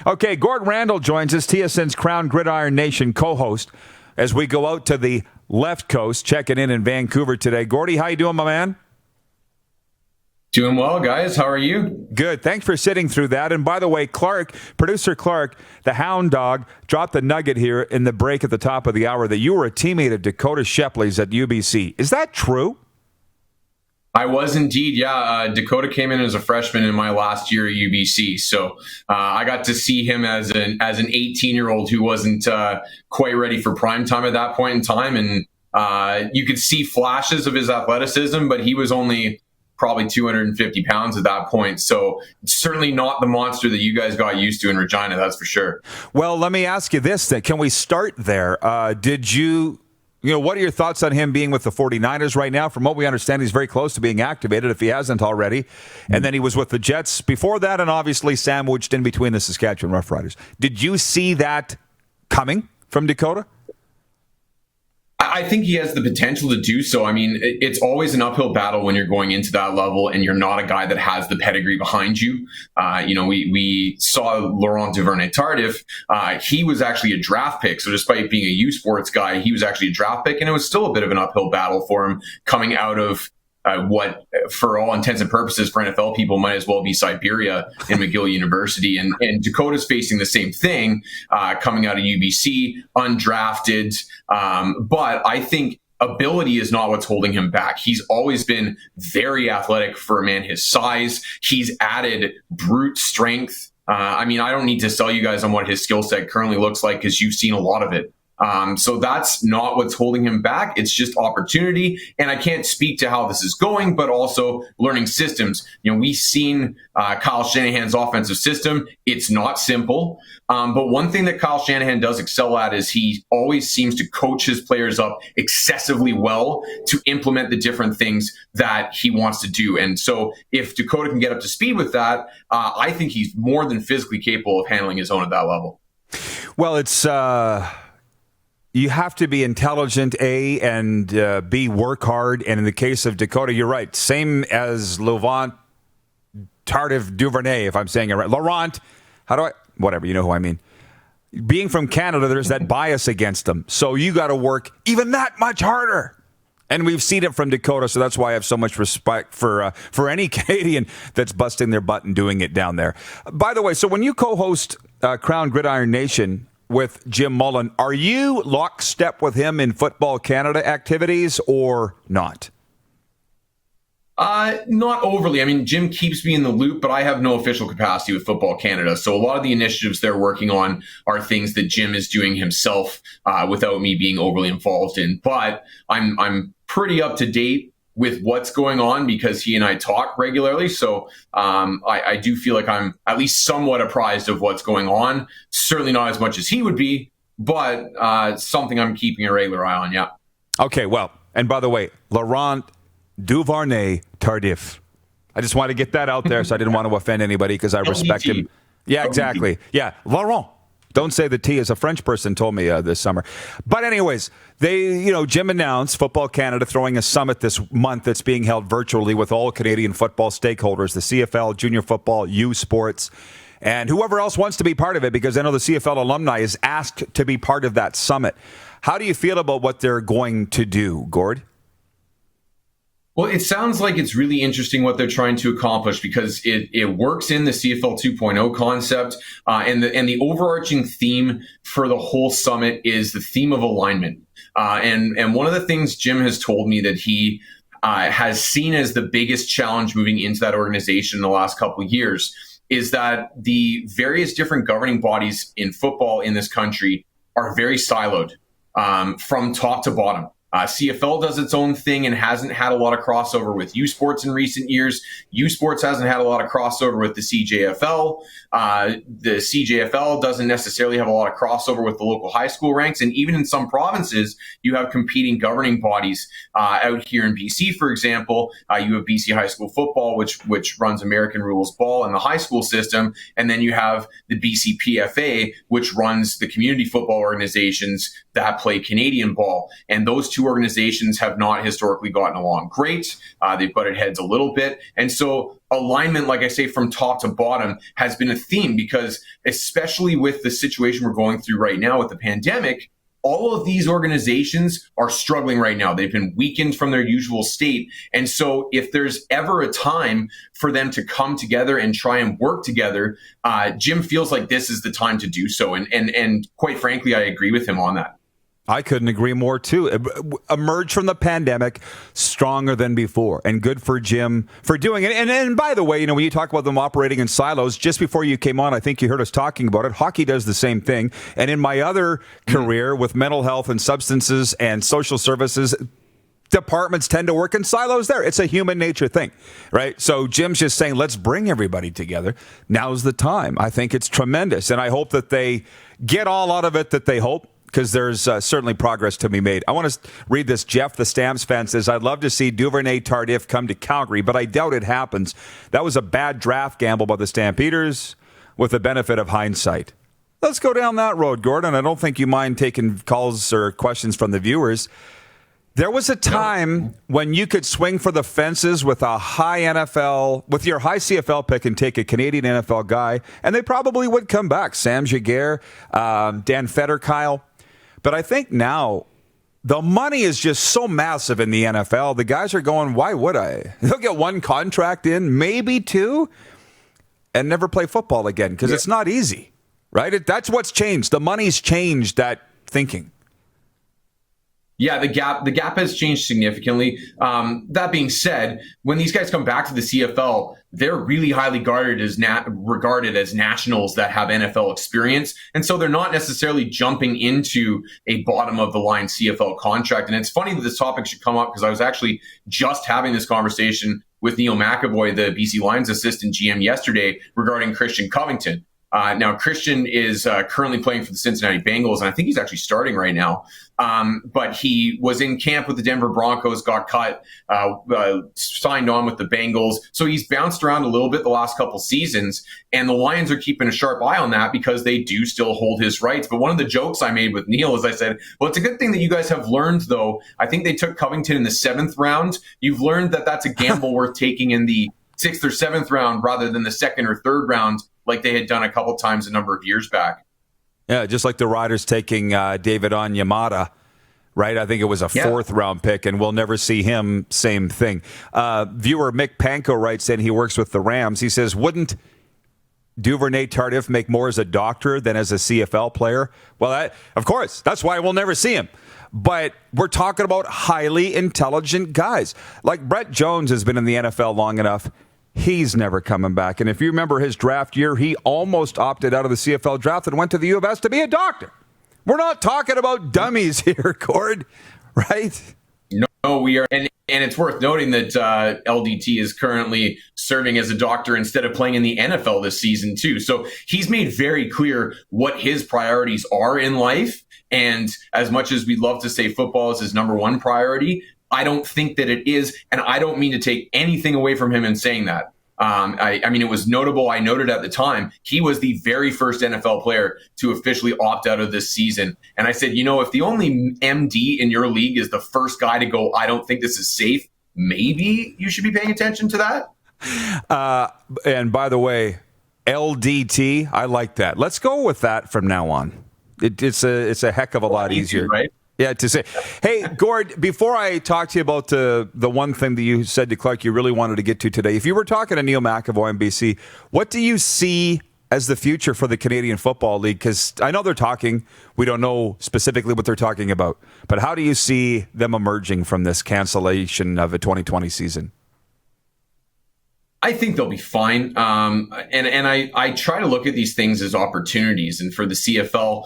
Okay, Gord Randall joins us, TSN's Crown Gridiron Nation co-host, as we go out to the left coast, checking in Vancouver today. Gordy, how you doing, my man? Doing well, guys. How are you? Good. Thanks for sitting through that. And by the way, producer Clark, the hound dog, dropped the nugget here in the break at the top of the hour that you were a teammate of Dakoda Shepley's at UBC. Is that true? I was indeed, yeah. Dakoda came in as a freshman in my last year at UBC, so I got to see him as an 18-year-old who wasn't quite ready for prime time at that point in time, and you could see flashes of his athleticism, but he was only probably 250 pounds at that point, so certainly not the monster that you guys got used to in Regina, that's for sure. Well, let me ask you this then. Can we start there? What are your thoughts on him being with the 49ers right now? From what we understand, he's very close to being activated, if he hasn't already. And then he was with the Jets before that, and obviously sandwiched in between the Saskatchewan Roughriders. Did you see that coming from Dakoda? I think he has the potential to do so. I mean, it's always an uphill battle when you're going into that level and you're not a guy that has the pedigree behind you. We saw Laurent Duvernay-Tardif. He was actually a draft pick. So despite being a U Sports guy, he was actually a draft pick. And it was still a bit of an uphill battle for him coming out of what, for all intents and purposes, for NFL people might as well be Siberia in McGill University. And Dakota's facing the same thing, coming out of UBC, undrafted. But I think ability is not what's holding him back. He's always been very athletic for a man his size. He's added brute strength. I don't need to sell you guys on what his skill set currently looks like because you've seen a lot of it. So that's not what's holding him back. It's just opportunity. And I can't speak to how this is going, but also learning systems. We've seen Kyle Shanahan's offensive system. It's not simple. But one thing that Kyle Shanahan does excel at is he always seems to coach his players up excessively well to implement the different things that he wants to do. And so if Dakoda can get up to speed with that, I think he's more than physically capable of handling his own at that level. Well, it's... You have to be intelligent, A, and B, work hard. And in the case of Dakoda, you're right. Same as Laurent Tardif Duvernay, if I'm saying it right. Laurent, whatever, you know who I mean. Being from Canada, there's that bias against them. So you got to work even that much harder. And we've seen it from Dakoda, so that's why I have so much respect for any Canadian that's busting their butt and doing it down there. By the way, so when you co-host Crown Gridiron Nation with Jim Mullen, are you lockstep with him in Football Canada activities or not? Not overly. I mean, Jim keeps me in the loop, but I have no official capacity with Football Canada. So a lot of the initiatives they're working on are things that Jim is doing himself without me being overly involved in. But I'm pretty up to date with what's going on because he and I talk regularly. So I do feel like I'm at least somewhat apprised of what's going on. Certainly not as much as he would be, but something I'm keeping a regular eye on, yeah. Okay, well, and by the way, Laurent Duvernay-Tardif. I just wanted to get that out there, so I didn't want to offend anybody because I respect him. Yeah, exactly. Yeah, Laurent. Don't say the T, as a French person told me this summer. But anyways, Jim announced Football Canada throwing a summit this month that's being held virtually with all Canadian football stakeholders, the CFL, junior football, U Sports, and whoever else wants to be part of it, because I know the CFL alumni is asked to be part of that summit. How do you feel about what they're going to do, Gord? Well, it sounds like it's really interesting what they're trying to accomplish because it works in the CFL 2.0 concept. And the overarching theme for the whole summit is the theme of alignment. And one of the things Jim has told me that he has seen as the biggest challenge moving into that organization in the last couple of years is that the various different governing bodies in football in this country are very siloed from top to bottom. CFL does its own thing and hasn't had a lot of crossover with U Sports in recent years. U Sports hasn't had a lot of crossover with the CJFL. The CJFL doesn't necessarily have a lot of crossover with the local high school ranks. And even in some provinces, you have competing governing bodies. Out here in BC, for example, you have BC High School Football, which runs American Rules Ball in the high school system. And then you have the BC PFA, which runs the community football organizations that play Canadian ball. And those two two organizations have not historically gotten along great. They've butted heads a little bit. And so alignment, like I say, from top to bottom has been a theme, because especially with the situation we're going through right now with the pandemic, all of these organizations are struggling right now. They've been weakened from their usual state. And so if there's ever a time for them to come together and try and work together, Jim feels like this is the time to do so. And quite frankly, I agree with him on that. I couldn't agree more, too. Emerge from the pandemic stronger than before, and good for Jim for doing it. And by the way, when you talk about them operating in silos, just before you came on, I think you heard us talking about it. Hockey does the same thing. And in my other career with mental health and substances and social services, departments tend to work in silos there. It's a human nature thing, right? So Jim's just saying, let's bring everybody together. Now's the time. I think it's tremendous. And I hope that they get all out of it that they hope, because there's certainly progress to be made. I want to read this. Jeff, the Stamps fan, says, I'd love to see Duvernay Tardif come to Calgary, but I doubt it happens. That was a bad draft gamble by the Stampeders with the benefit of hindsight. Let's go down that road, Gordon. I don't think you mind taking calls or questions from the viewers. There was a time when you could swing for the fences with a high NFL, with your high CFL pick, and take a Canadian NFL guy, and they probably would come back. Sam Jaguar, Dan Federkyle. But I think now the money is just so massive in the NFL. The guys are going, why would I? They'll get one contract in, maybe two, and never play football again, because it's not easy, right? That's what's changed. The money's changed that thinking. Yeah, the gap has changed significantly. That being said, when these guys come back to the CFL, they're really highly regarded as nationals that have NFL experience. And so they're not necessarily jumping into a bottom of the line CFL contract. And it's funny that this topic should come up, because I was actually just having this conversation with Neil McAvoy, the BC Lions assistant GM, yesterday regarding Christian Covington. Now, Christian is currently playing for the Cincinnati Bengals, and I think he's actually starting right now. But he was in camp with the Denver Broncos, got cut, signed on with the Bengals. So he's bounced around a little bit the last couple seasons, and the Lions are keeping a sharp eye on that, because they do still hold his rights. But one of the jokes I made with Neil is I said, well, it's a good thing that you guys have learned, though. I think they took Covington in the 7th round. You've learned that that's a gamble worth taking in the 6th or 7th round rather than the 2nd or 3rd round, like they had done a couple times a number of years back. Yeah, just like the Riders taking David Onyemata, right? I think it was a 4th round pick, and we'll never see him. Same thing. Viewer Mick Panko writes in, he works with the Rams. He says, wouldn't Duvernay Tardif make more as a doctor than as a CFL player? Well, of course. That's why we'll never see him. But we're talking about highly intelligent guys. Like Brett Jones has been in the NFL long enough. He's never coming back. And if you remember his draft year, he almost opted out of the CFL draft and went to the U of S to be a doctor. We're not talking about dummies here, Gord, right? No, we are. And it's worth noting that LDT is currently serving as a doctor instead of playing in the NFL this season, too. So he's made very clear what his priorities are in life. And as much as we'd love to say football is his number one priority, I don't think that it is, and I don't mean to take anything away from him in saying that. I mean, it was notable. I noted at the time, he was the very first NFL player to officially opt out of this season. And I said, if the only MD in your league is the first guy to go, I don't think this is safe, maybe you should be paying attention to that. And by the way, LDT, I like that. Let's go with that from now on. It's a heck of a lot easier. Right? Yeah, to say. Hey, Gord, before I talk to you about the one thing that you said to Clark you really wanted to get to today, if you were talking to Neil McAvoy on BC, what do you see as the future for the Canadian Football League? Because I know they're talking. We don't know specifically what they're talking about. But how do you see them emerging from this cancellation of a 2020 season? I think they'll be fine. And I try to look at these things as opportunities. And for the CFL,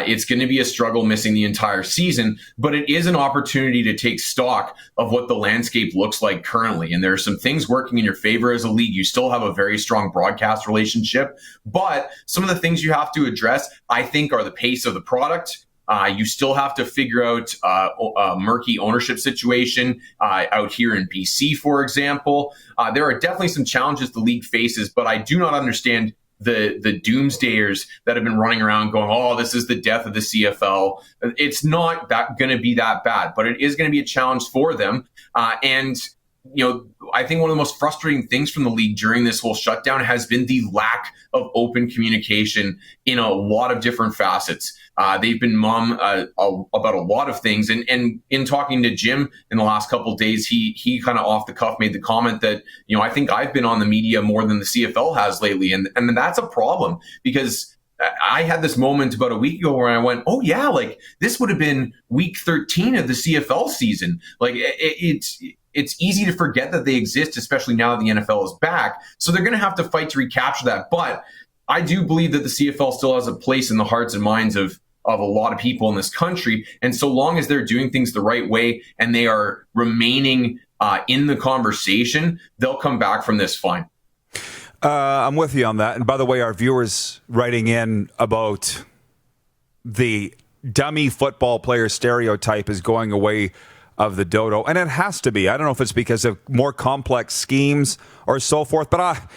it's going to be a struggle missing the entire season, but it is an opportunity to take stock of what the landscape looks like currently. And there are some things working in your favor as a league. You still have a very strong broadcast relationship, but some of the things you have to address, I think, are the pace of the product. You still have to figure out a murky ownership situation out here in BC, for example. There are definitely some challenges the league faces, but I do not understand the doomsdayers that have been running around going, oh, this is the death of the CFL. It's not that going to be that bad, but it is going to be a challenge for them. And I think one of the most frustrating things from the league during this whole shutdown has been the lack of open communication in a lot of different facets. They've been mum about a lot of things. And in talking to Jim in the last couple of days, he kind of off the cuff made the comment that, I think I've been on the media more than the CFL has lately. And that's a problem, because I had this moment about a week ago where I went, oh yeah, like this would have been week 13 of the CFL season. Like it's easy to forget that they exist, especially now that the NFL is back. So they're going to have to fight to recapture that. But I do believe that the CFL still has a place in the hearts and minds of a lot of people in this country. And so long as they're doing things the right way and they are remaining in the conversation, they'll come back from this fine. I'm with you on that. And by the way, our viewers writing in about the dummy football player stereotype is going away of the dodo. And it has to be. I don't know if it's because of more complex schemes or so forth, but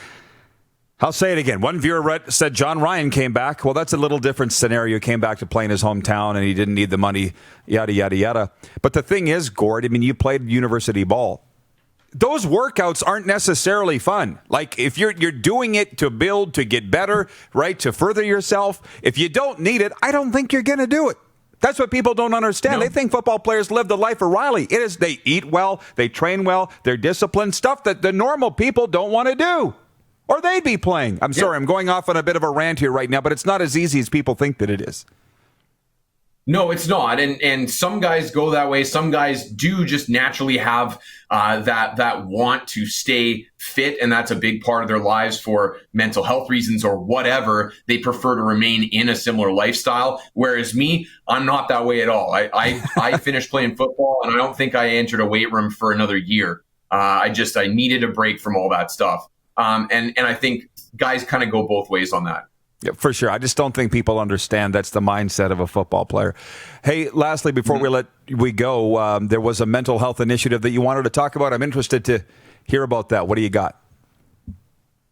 I'll say it again. One viewer said John Ryan came back. Well, that's a little different scenario. He came back to play in his hometown and he didn't need the money, yada, yada, yada. But the thing is, Gord, you played university ball. Those workouts aren't necessarily fun. Like if you're doing it to build, to get better, right, to further yourself, if you don't need it, I don't think you're going to do it. That's what people don't understand. No. They think football players live the life of Riley. It is they eat well, they train well, they're disciplined, stuff that the normal people don't want to do. Or they'd be playing. I'm sorry, I'm going off on a bit of a rant here right now, but it's not as easy as people think that it is. No, it's not. And some guys go that way. Some guys do just naturally have that want to stay fit. And that's a big part of their lives for mental health reasons or whatever. They prefer to remain in a similar lifestyle. Whereas me, I'm not that way at all. I finished playing football and I don't think I entered a weight room for another year. I needed a break from all that stuff. And I think guys kind of go both ways on that. Yeah, for sure. I just don't think people understand that's the mindset of a football player. Hey, lastly, before we go, there was a mental health initiative that you wanted to talk about. I'm interested to hear about that. What do you got?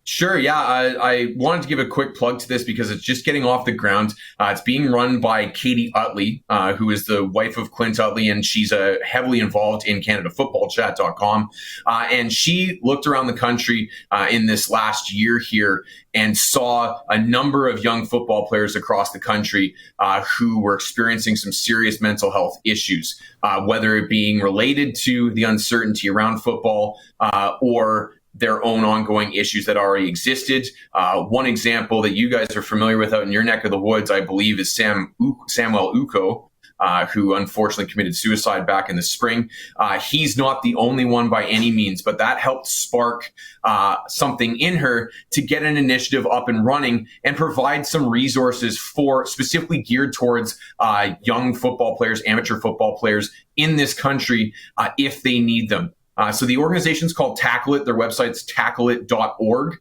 Sure. Yeah. I wanted to give a quick plug to this because it's just getting off the ground. It's being run by Katie Utley, who is the wife of Clint Utley, and she's heavily involved in CanadaFootballChat.com. And she looked around the country in this last year here and saw a number of young football players across the country who were experiencing some serious mental health issues, whether it being related to the uncertainty around football or their own ongoing issues that already existed. One example that you guys are familiar with out in your neck of the woods, I believe, is Samuel Uko, who unfortunately committed suicide back in the spring. He's not the only one by any means, but that helped spark something in her to get an initiative up and running and provide some resources for specifically geared towards young football players, amateur football players in this country if they need them. So the organization's called Tackle It. Their website's TackleIt.org.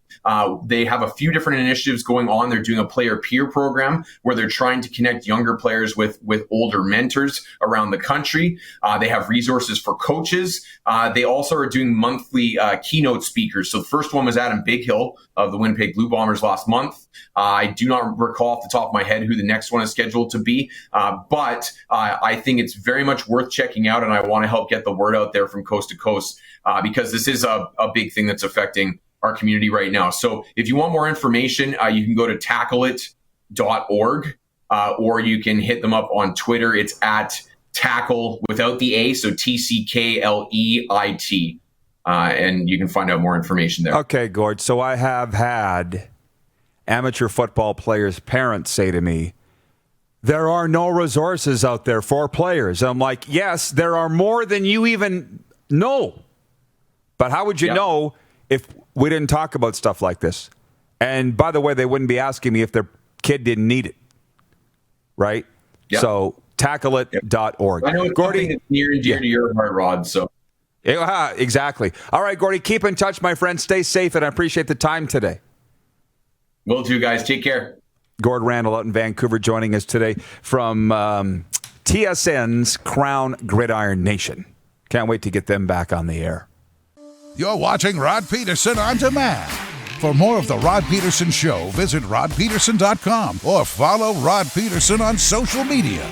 They have a few different initiatives going on. They're doing a player-peer program where they're trying to connect younger players with older mentors around the country. They have resources for coaches. They also are doing monthly keynote speakers. So the first one was Adam Bighill of the Winnipeg Blue Bombers last month. I do not recall off the top of my head who the next one is scheduled to be, but I think it's very much worth checking out, and I want to help get the word out there from coast to coast because this is a big thing that's affecting our community right now. So if you want more information, you can go to TackleIt.org or you can hit them up on Twitter. It's at Tackle without the A, so TCKLEIT. And you can find out more information there. Okay, Gord. So I have had amateur football players' parents say to me, there are no resources out there for players. I'm like, yes, there are more than you even know. But how would you know if we didn't talk about stuff like this? And by the way, they wouldn't be asking me if their kid didn't need it. Right? Yep. So TackleIt.org. I know it's something that's near and dear to your heart, Rod. So. Yeah, exactly. All right, Gordy, keep in touch, my friend. Stay safe, and I appreciate the time today. Will do, guys. Take care. Gord Randall out in Vancouver joining us today from TSN's Crown Gridiron Nation. Can't wait to get them back on the air. You're watching Rod Pedersen On Demand. For more of The Rod Pedersen Show, visit rodpedersen.com or follow Rod Pedersen on social media.